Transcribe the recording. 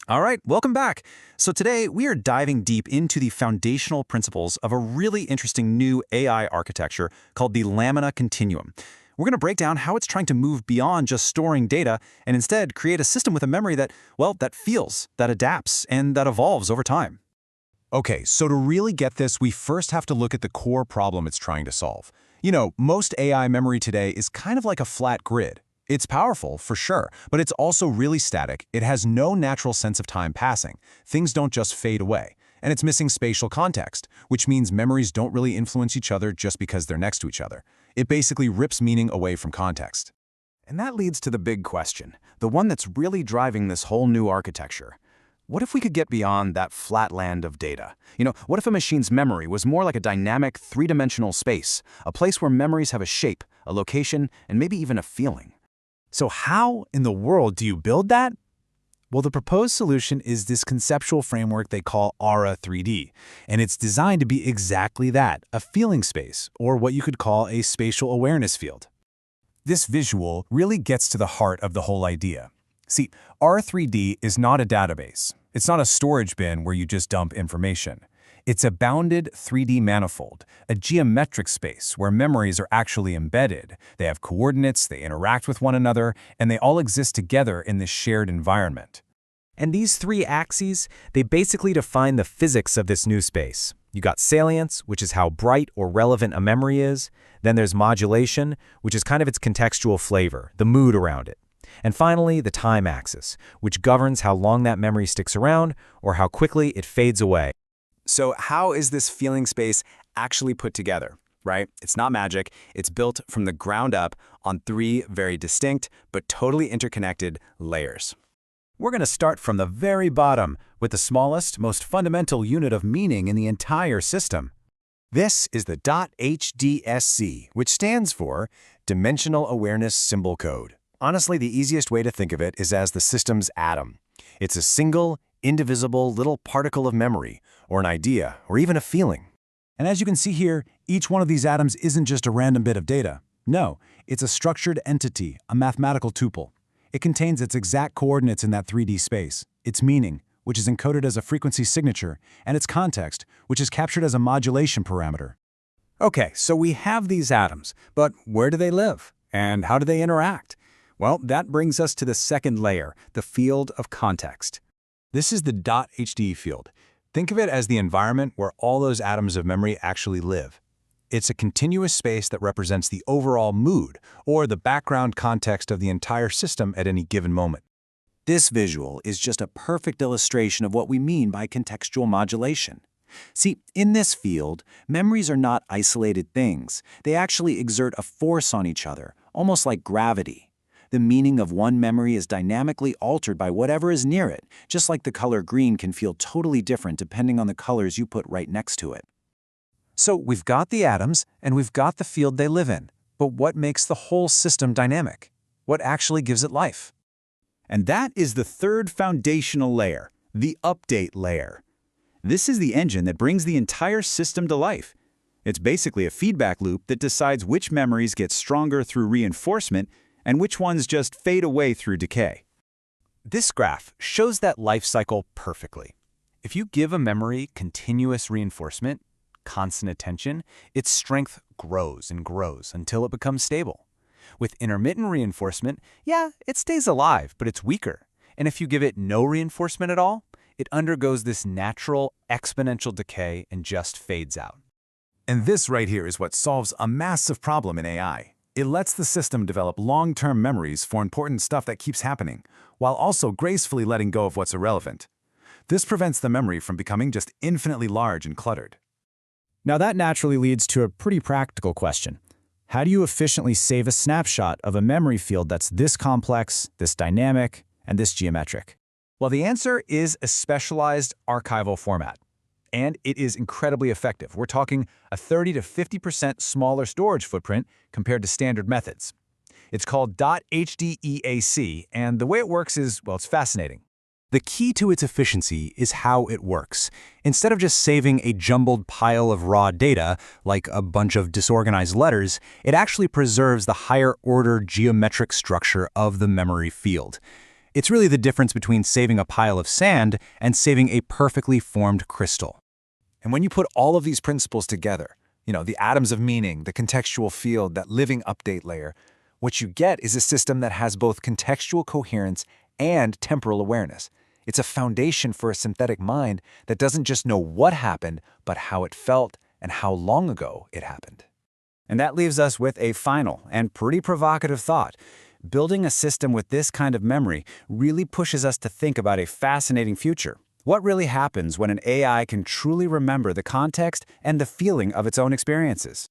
All right, welcome back. So today we are diving deep into the foundational principles of a really interesting new AI architecture called the Lamina Continuum. We're going to break down how it's trying to move beyond just storing data and instead create a system with a memory that, well, that feels, that adapts, and that evolves over time. Okay, so to really get this, we first have to look at the core problem it's trying to solve. Most AI memory today is kind of like a flat grid. It's powerful, for sure, but it's also really static. It has no natural sense of time passing. Things don't just fade away. And it's missing spatial context, which means memories don't really influence each other just because they're next to each other. It basically rips meaning away from context. And that leads to the big question, the one that's really driving this whole new architecture. What if we could get beyond that flat land of data? What if a machine's memory was more like a dynamic, three-dimensional space, a place where memories have a shape, a location, and maybe even a feeling? So how in the world do you build that? Well, the proposed solution is this conceptual framework they call Aura 3D, and it's designed to be exactly that, a feeling space, or what you could call a spatial awareness field. This visual really gets to the heart of the whole idea. See, R3D is not a database. It's not a storage bin where you just dump information. It's a bounded 3D manifold, a geometric space where memories are actually embedded. They have coordinates, they interact with one another, and they all exist together in this shared environment. And these three axes, they basically define the physics of this new space. You got salience, which is how bright or relevant a memory is. Then there's modulation, which is kind of its contextual flavor, the mood around it. And finally, the time axis, which governs how long that memory sticks around or how quickly it fades away. So how is this feeling space actually put together, right? It's not magic. It's built from the ground up on three very distinct but totally interconnected layers. We're going to start from the very bottom with the smallest, most fundamental unit of meaning in the entire system. This is the .HDSC, which stands for Dimensional Awareness Symbol Code. Honestly, the easiest way to think of it is as the system's atom. It's a single, indivisible little particle of memory, or an idea, or even a feeling. And as you can see here, each one of these atoms isn't just a random bit of data. No, it's a structured entity, a mathematical tuple. It contains its exact coordinates in that 3D space, its meaning, which is encoded as a frequency signature, and its context, which is captured as a modulation parameter. Okay, so we have these atoms, but where do they live? And how do they interact? Well, that brings us to the second layer, the field of context. This is the .HD field. Think of it as the environment where all those atoms of memory actually live. It's a continuous space that represents the overall mood, or the background context of the entire system at any given moment. This visual is just a perfect illustration of what we mean by contextual modulation. See, in this field, memories are not isolated things. They actually exert a force on each other, almost like gravity. The meaning of one memory is dynamically altered by whatever is near it, just like the color green can feel totally different depending on the colors you put right next to it. So we've got the atoms, and we've got the field they live in. But what makes the whole system dynamic? What actually gives it life? And that is the third foundational layer, the update layer. This is the engine that brings the entire system to life. It's basically a feedback loop that decides which memories get stronger through reinforcement and which ones just fade away through decay. This graph shows that life cycle perfectly. If you give a memory continuous reinforcement, constant attention, its strength grows and grows until it becomes stable. With intermittent reinforcement, yeah, it stays alive, but it's weaker. And if you give it no reinforcement at all, it undergoes this natural exponential decay and just fades out. And this right here is what solves a massive problem in AI. It lets the system develop long-term memories for important stuff that keeps happening, while also gracefully letting go of what's irrelevant. This prevents the memory from becoming just infinitely large and cluttered. Now that naturally leads to a pretty practical question. How do you efficiently save a snapshot of a memory field that's this complex, this dynamic, and this geometric? Well, the answer is a specialized archival format. And it is incredibly effective. We're talking a 30 to 50% smaller storage footprint compared to standard methods. It's called .HDEAC, and the way it works is, well, it's fascinating. The key to its efficiency is how it works. Instead of just saving a jumbled pile of raw data, like a bunch of disorganized letters, it actually preserves the higher-order geometric structure of the memory field. It's really the difference between saving a pile of sand and saving a perfectly formed crystal. And when you put all of these principles together, the atoms of meaning, the contextual field, that living update layer, what you get is a system that has both contextual coherence and temporal awareness. It's a foundation for a synthetic mind that doesn't just know what happened, but how it felt and how long ago it happened. And that leaves us with a final and pretty provocative thought. Building a system with this kind of memory really pushes us to think about a fascinating future. What really happens when an AI can truly remember the context and the feeling of its own experiences?